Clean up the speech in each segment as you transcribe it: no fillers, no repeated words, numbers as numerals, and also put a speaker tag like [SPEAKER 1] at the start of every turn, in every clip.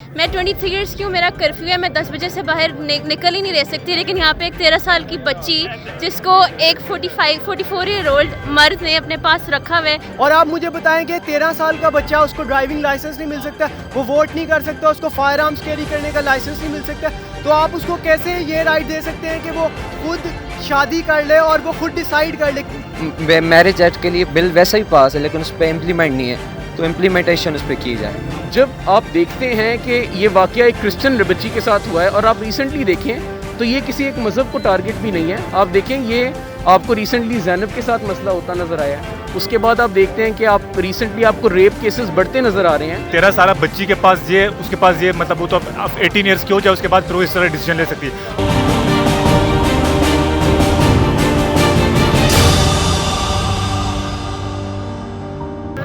[SPEAKER 1] मैं 23 ईयर्स की हूँ, मेरा कर्फ्यू है, मैं 10 बजे से बाहर निकल ही नहीं रह सकती। लेकिन यहाँ पे एक 13 साल की बच्ची जिसको एक 44 ईयर ओल्ड मर्द ने अपने पास रखा हुआ है।
[SPEAKER 2] और आप मुझे बताएं कि 13 साल का बच्चा, उसको ड्राइविंग लाइसेंस नहीं मिल सकता, वो वोट नहीं कर सकता, उसको फायर आर्म्स कैरी करने का लाइसेंस नहीं मिल सकता, तो आप उसको कैसे ये राइट दे सकते हैं कि वो खुद शादी कर ले और वो खुद डिसाइड कर ले?
[SPEAKER 3] मैरिज एक्ट के लिए बिल वैसा ही पास है लेकिन उस पर इम्प्लीमेंट नहीं है, तो इम्प्लीमेंटेशन उस पर की जाए।
[SPEAKER 4] जब आप देखते हैं कि ये वाकया एक क्रिश्चियन बच्ची के साथ हुआ है और आप रिसेंटली देखें तो ये किसी एक मज़हब को टारगेट भी नहीं है। आप देखें ये आपको रिसेंटली ज़ैनब के साथ मसला होता नज़र आया है, उसके बाद आप देखते हैं कि आप रिसेंटली आपको रेप केसेस बढ़ते नज़र आ रहे हैं।
[SPEAKER 5] 13 साल बच्ची के पास ये, उसके पास ये, मतलब वो तो अब 18 ईयर्स की हो जाए उसके बाद फिर वो इस तरह डिसीजन ले सकती है।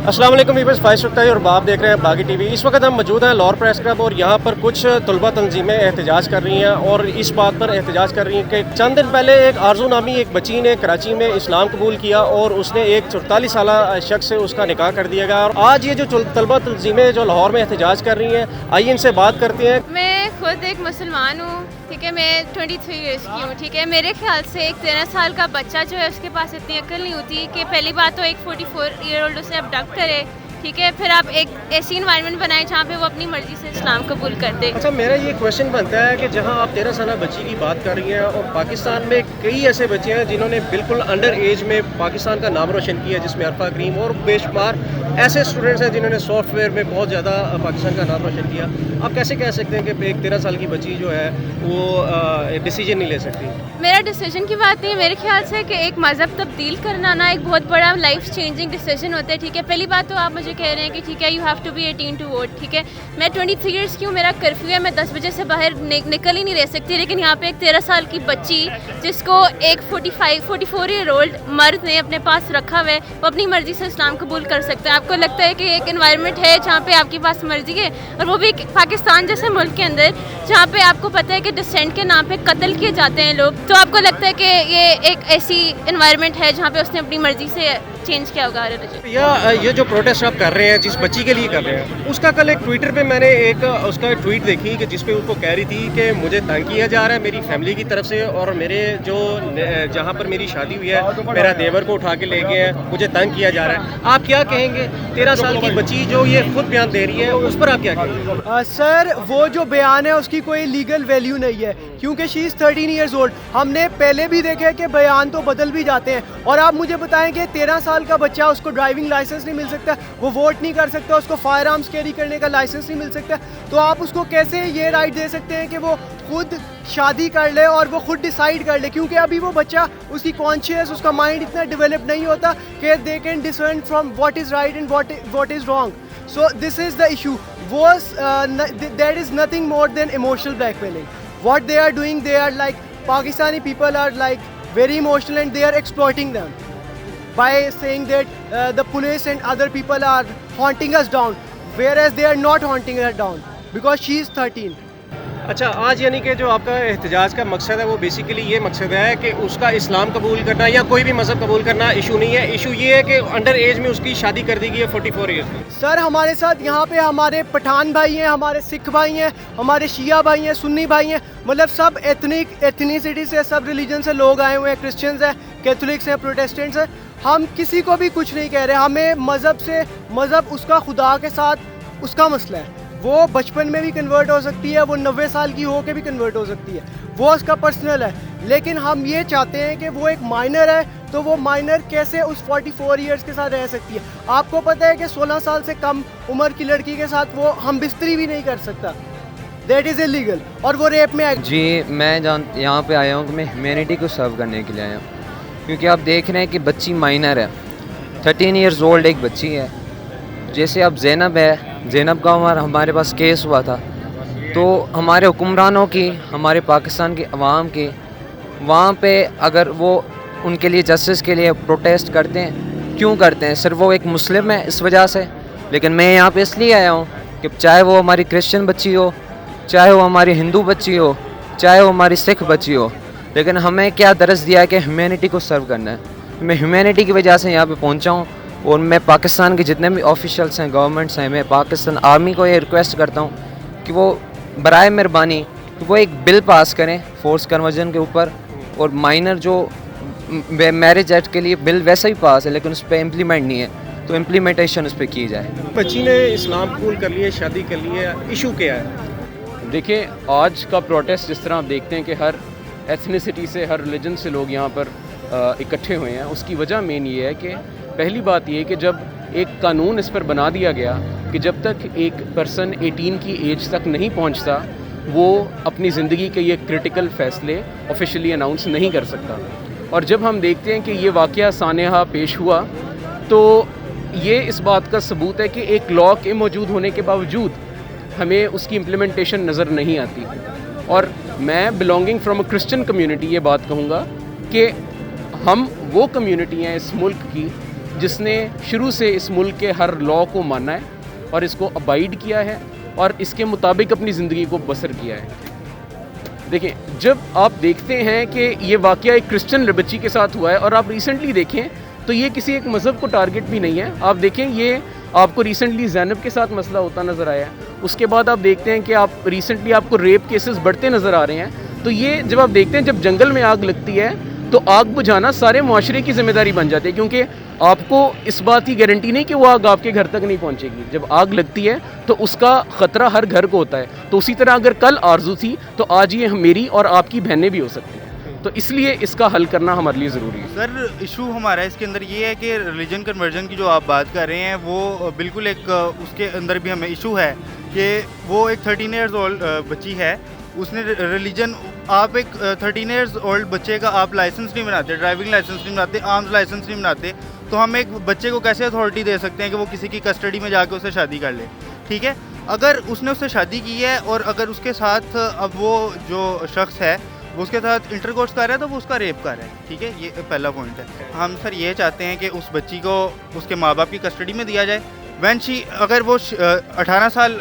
[SPEAKER 5] अस्सलाम वालेकुम वीवर्स, फाइज रखता है और आप देख रहे हैं बागी टीवी। इस वक्त हम मौजूद हैं लाहौर प्रेस क्लब और यहाँ पर कुछ तलबा तंजीमें एहतजाज कर रही हैं और इस बात पर एहतजाज कर रही हैं कि चंद दिन पहले एक आरजू नामी एक बच्ची ने कराची में इस्लाम कबूल किया और उसने एक 44 साल शख्स से उसका निकाह कर दिया गया। और आज ये जो तलबा तंजीमें जो लाहौर में एहतजाज कर रही हैं, आइए इनसे बात करते हैं।
[SPEAKER 1] मैं खुद एक मुसलमान हूँ, ठीक है, मैं 23 ईयर्स की हूँ, ठीक है। मेरे ख्याल से एक 13 साल का बच्चा जो है उसके पास इतनी अक्ल नहीं होती कि पहली बात तो एक 44 ईयर ओल्ड उसे अबडक्ट करे, ठीक है, फिर आप एक ऐसी इन्वायरमेंट बनाएं जहाँ पे वो अपनी मर्जी से इस्लाम कबूल कर दे।
[SPEAKER 6] अच्छा, मेरा ये क्वेश्चन बनता है कि जहाँ आप 13 साल बच्ची की बात कर रही हैं और पाकिस्तान में कई ऐसे बच्चे हैं जिन्होंने बिल्कुल अंडर एज में पाकिस्तान का नाम रोशन किया, जिसमें अरफा करीम और बेशुमार ऐसे स्टूडेंट्स हैं जिन्होंने सॉफ्टवेयर में बहुत ज़्यादा पाकिस्तान का नाम रोशन किया। आप कैसे कह सकते हैं कि एक 13 साल की बच्ची जो है वो डिसीजन नहीं ले सकती?
[SPEAKER 1] मेरा डिसीजन की बात नहीं है, मेरे ख्याल से कि एक मज़हब तब्दील करना ना एक बहुत बड़ा लाइफ चेंजिंग डिसीजन होता है, ठीक है। पहली बात तो आप मुझे कह रहे हैं कि ठीक है you have to be 18 to vote, ठीक है। मैं 23 ईयर्स की हूँ, मेरा कर्फ्यू है, मैं 10 बजे से बाहर निकल ही नहीं रह सकती। लेकिन यहाँ पे एक 13 साल की बच्ची जिसको एक 44 ईयर ओल्ड मर्द ने अपने पास रखा हुआ है, वो अपनी मर्जी से इस्लाम कबूल कर सकता है। आपको लगता है कि एक इन्वायरमेंट है जहाँ पे आपके पास मर्जी है, और वो भी पाकिस्तान जैसे मुल्क के अंदर जहाँ पे आपको पता है कि डिसेंट के नाम पे कत्ल किए जाते हैं लोग, तो आपको लगता है कि ये एक ऐसी इन्वायरमेंट है जहाँ पे उसने अपनी मर्जी से चेंज किया होगा रिलीजन?
[SPEAKER 6] या ये जो प्रोटेस्ट आप कर रहे हैं जिस बच्ची के लिए कर रहे हैं, उसका कल एक ट्विटर पे मैंने एक उसका ट्वीट देखी कि जिसपे उसको कह रही थी कि मुझे तंग किया जा रहा है मेरी फैमिली की तरफ से, और मेरे जो जहाँ पर मेरी शादी हुई है मेरा देवर को उठा के ले गए हैं, मुझे तंग किया जा रहा है। आप क्या कहेंगे? 13 साल की बच्ची जो ये खुद बयान दे रही है उस पर आप क्या कहेंगे?
[SPEAKER 2] सर, वो जो बयान है उसकी कोई लीगल वैल्यू नहीं है क्योंकि शी इज़ 13 ईयर्स ओल्ड। हमने पहले भी देखे कि बयान तो बदल भी जाते हैं। और आप मुझे बताएं कि 13 साल का बच्चा, उसको ड्राइविंग लाइसेंस नहीं मिल सकता, वो वोट नहीं कर सकता, उसको फायर आर्म्स कैरी करने का लाइसेंस नहीं मिल सकता, तो आप उसको कैसे ये राइट दे सकते हैं कि वो खुद शादी कर ले और वो खुद डिसाइड कर ले? क्योंकि अभी वो बच्चा, उसकी कॉन्शियस, उसका माइंड इतना डेवलप नहीं होता कि they can discern from what is right and what is wrong. So this is the issue. There is nothing more than emotional blackmailing. What they are doing, they are like, Pakistani people are like very emotional and they are exploiting them by saying that the police and other people are haunting us down, whereas they are not haunting her down because she is 13.
[SPEAKER 6] अच्छा, आज यानी कि जो आपका एहतजाज का मकसद है वो बेसिकली ये मकसद है कि उसका इस्लाम कबूल करना या कोई भी मज़हब कबूल करना इशू नहीं है। इशू ये है कि अंडर एज में उसकी शादी कर दी गई है 44 ईयर्स में।
[SPEAKER 2] सर, हमारे साथ यहाँ पे हमारे पठान भाई हैं, हमारे सिख भाई हैं, हमारे शिया भाई हैं, सुन्नी भाई हैं, मतलब सब एथनिसिटी से, सब रिलीजन से लोग आए हुए हैं। क्रिश्चियंस हैं, कैथोलिक्स हैं, प्रोटेस्टेंट्स हैं। हम किसी को भी कुछ नहीं कह रहे। हमें मज़हब उसका खुदा के साथ उसका मसला है। वो बचपन में भी कन्वर्ट हो सकती है, वो 90 साल की हो के भी कन्वर्ट हो सकती है, वो उसका पर्सनल है। लेकिन हम ये चाहते हैं कि वो एक माइनर है, तो वो माइनर कैसे उस 44 ईयर्स के साथ रह सकती है? आपको पता है कि 16 साल से कम उम्र की लड़की के साथ वो हम बिस्तरी भी नहीं कर सकता, दैट इज़ इलीगल, और वो रेप में
[SPEAKER 3] जी मैं यहाँ पे आया हूँ कि मैं ह्यूमैनिटी को सर्व करने के लिए आया हूँ, क्योंकि आप देख रहे हैं कि बच्ची माइनर है, 13 ईयर्स ओल्ड एक बच्ची है। जैसे अब ज़ैनब है, ज़ैनब का हमारे पास केस हुआ था, तो हमारे हुक्मरानों की, हमारे पाकिस्तान के अवाम की, वहाँ पे अगर वो उनके लिए जस्टिस के लिए प्रोटेस्ट करते हैं, क्यों करते हैं? सिर्फ वो एक मुस्लिम है इस वजह से। लेकिन मैं यहाँ पे इसलिए आया हूँ कि चाहे वो हमारी क्रिश्चियन बच्ची हो, चाहे वो हमारी हिंदू बच्ची हो, चाहे वो हमारी सिख बच्ची हो, लेकिन हमें क्या दरस दिया है कि ह्यूमैनिटी को सर्व करना है। मैं ह्यूमैनिटी की वजह से यहाँ पे पहुँचा हूँ और मैं पाकिस्तान के जितने भी ऑफिशियल्स हैं, गवर्नमेंट्स हैं, मैं पाकिस्तान आर्मी को ये रिक्वेस्ट करता हूँ कि वो बराए मेहरबानी कि वो एक बिल पास करें फोर्स कन्वर्जन के ऊपर, और माइनर जो मैरिज एक्ट के लिए बिल वैसा ही पास है लेकिन उस पर इम्प्लीमेंट नहीं है, तो इम्प्लीमेंटेशन उस पर की जाए।
[SPEAKER 6] बच्ची ने इस्लाम कबूल कर लिया, शादी कर ली है, इशू क्या है?
[SPEAKER 4] देखिए, आज का प्रोटेस्ट जिस तरह आप देखते हैं कि हर एथनिसिटी से, हर रिलीजन से लोग यहाँ पर इकट्ठे हुए हैं, उसकी वजह मेन ये है कि पहली बात ये है कि जब एक कानून इस पर बना दिया गया कि जब तक एक पर्सन 18 की एज तक नहीं पहुँचता वो अपनी ज़िंदगी के ये क्रिटिकल फ़ैसले ऑफिशियली अनाउंस नहीं कर सकता। और जब हम देखते हैं कि ये वाक़या सानेहा पेश हुआ तो ये इस बात का सबूत है कि एक लॉ के मौजूद होने के बावजूद हमें उसकी इम्प्लीमेंटेशन नज़र नहीं आती। और मैं belonging from a Christian community ये बात कहूँगा कि हम वो कम्युनिटी हैं इस मुल्क की जिसने शुरू से इस मुल्क के हर लॉ को माना है और इसको अबाइड किया है और इसके मुताबिक अपनी ज़िंदगी को बसर किया है। देखिए, जब आप देखते हैं कि ये वाक़या एक क्रिश्चियन बच्ची के साथ हुआ है और आप रिसेंटली देखें तो ये किसी एक मज़हब को टारगेट भी नहीं है। आप देखें, ये आपको रिसेंटली ज़ैनब के साथ मसला होता नज़र आया है। उसके बाद आप देखते हैं कि आप रिसेंटली आपको रेप केसेस बढ़ते नज़र आ रहे हैं। तो ये जब आप देखते हैं, जब जंगल में आग लगती है तो आग बुझाना सारे माशरे की ज़िम्मेदारी बन जाती है, क्योंकि आपको इस बात की गारंटी नहीं कि वो आग आपके घर तक नहीं पहुंचेगी। जब आग लगती है तो उसका ख़तरा हर घर को होता है। तो उसी तरह अगर कल आरजू थी तो आज ये मेरी और आपकी बहनें भी हो सकती हैं। तो इसलिए इसका हल करना हमारे लिए ज़रूरी है।
[SPEAKER 7] सर, इशू हमारा इसके अंदर ये है कि रिलीजन कन्वर्जन की जो आप बात कर रहे हैं वो बिल्कुल एक उसके अंदर भी हमें इशू है कि वो एक 13 ईयर्स ओल्ड बच्ची है, उसने रिलीजन, आप एक 13 ईयर्स ओल्ड बच्चे का आप लाइसेंस नहीं बनाते, ड्राइविंग लाइसेंस नहीं बनाते, आर्म्स लाइसेंस नहीं बनाते, तो हम एक बच्चे को कैसे अथॉरिटी दे सकते हैं कि वो किसी की कस्टडी में जाके उससे शादी कर ले? ठीक है, अगर उसने उससे शादी की है और अगर उसके साथ अब वो जो शख्स है वो उसके साथ इंटरकोर्स कर रहा है तो वो उसका रेप कर रहा है। ठीक है, ये पहला पॉइंट है। हम सर ये चाहते हैं कि उस बच्ची को उसके माँ बाप की कस्टडी में दिया जाए। वैन शी, अगर वो 18 साल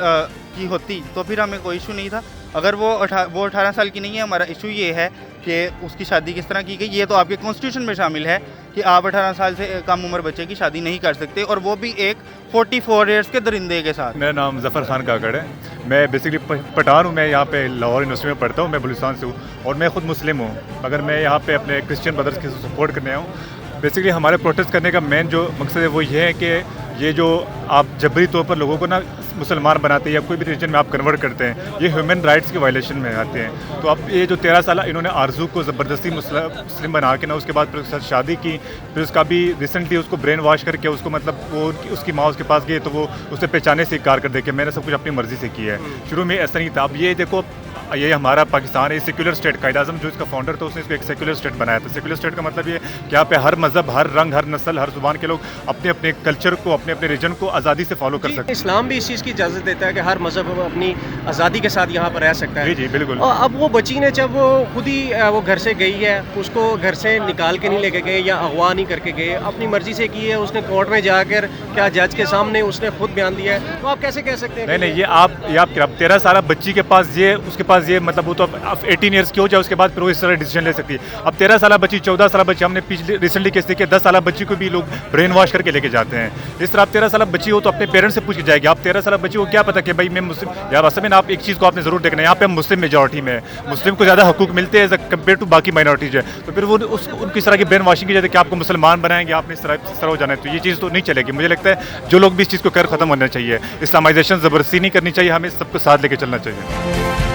[SPEAKER 7] की होती तो फिर हमें कोई इशू नहीं था। अगर वो 18 साल की नहीं है, हमारा इशू ये है कि उसकी शादी किस तरह की गई। ये तो आपके कॉन्स्टिट्यूशन में शामिल है कि आप 18 साल से कम उम्र बच्चे की शादी नहीं कर सकते, और वो भी एक 44 ईयर्स के दरिंदे के साथ।
[SPEAKER 8] मेरा नाम ज़फ़र खान काकड़ है, मैं बेसिकली पठान हूँ। मैं यहाँ पे लाहौर यूनिवर्सिटी में पढ़ता हूँ, मैं बलूचिस्तान से हूँ और मैं ख़ुद मुस्लिम हूँ। अगर मैं यहाँ पे अपने क्रिश्चियन ब्रदर्स की सपोर्ट करने आया हूँ। बेसिकली हमारे प्रोटेस्ट करने का मेन जो मकसद है वो ये है कि ये जो आप जबरी तौर पर लोगों को ना मुसलमान बनाते हैं या कोई भी रिलीजन में आप कन्वर्ट करते हैं, ये ह्यूमन राइट्स की वायलेशन में आते हैं। तो अब ये जो 13 साल इन्होंने आरजू को ज़बरदस्ती मुस्लिम बना के ना उसके बाद फिर उसके साथ शादी की, फिर उसका भी रिसेंटली उसको ब्रेन वॉश करके उसको मतलब वो उसकी माँ उसके पास गई तो वो उसे पहचाने से इनकार कर दे के मैंने सब कुछ अपनी मर्ज़ी से किया है। शुरू में ऐसा नहीं था। अब ये देखो, ये हमारा पाकिस्तान है, सेक्युलर स्टेट। कायद आज़म जो इसका फाउंडर था उसने इसको एक सेक्युलर स्टेट बनाया था। सेक्युलर स्टेट का मतलब ये कि यहाँ पे हर मज़हब, हर रंग, हर नस्ल, हर ज़ुबान के लोग अपने अपने कल्चर को, अपने अपने रीजन को आज़ादी से फॉलो कर सकते हैं।
[SPEAKER 6] इस्लाम भी इस चीज़ की इजाज़त देता है कि हर मज़हब अपनी आज़ादी के साथ यहाँ पर रह सकता है।
[SPEAKER 8] जी जी बिल्कुल।
[SPEAKER 6] और अब वो बच्ची ने जब वो खुद ही वो घर से गई है, उसको घर से निकाल के नहीं लेके गए या अगवा नहीं करके गए, अपनी मर्जी से की है। उसने कोर्ट में जाकर क्या जज के सामने उसने खुद बयान दिया है, तो आप कैसे कह सकते हैं?
[SPEAKER 8] नहीं नहीं, ये आप 13 साल बच्ची के पास ये, उसके पास ये मतलब वो तो अब 18 ईयर्स की हो जाए उसके बाद फिर वो इस तरह डिसीजन ले सकती है। अब 13 साल बच्ची, 14 साल बच्ची, हमने पिछले रिसेंटली केस देखे 10 साल बच्ची को भी लोग ब्रेन वॉश करके लेके जाते हैं। इस तरह आप 13 साल बच्ची हो तो अपने पेरेंट्स से पूछ के जाएगी। आप 13 साल बच्ची को क्या पता कि भाई मैं मुस्लिम, यार असल में आप एक चीज़ को आपने जरूर देखना है, यहाँ पे हम मुस्लिम मेजॉरिटी में है, मुस्लिम को ज़्यादा हकूक मिलते हैं कंपेयर टू बाकी माइनॉरिटीज है। तो फिर वो उनकी इस तरह की ब्रेन वॉशिंग की जाती है कि आपको मुसलमान बनाएंगे, आपने इस तरह हो जाना है। तो ये चीज़ तो नहीं चलेगी। मुझे लगता है जो लोग भी इस चीज़ को कर ख़त्म होना चाहिए, इस्लामाइजेशन ज़बरदस्ती नहीं करनी चाहिए, हमें सबको साथ लेके चलना चाहिए।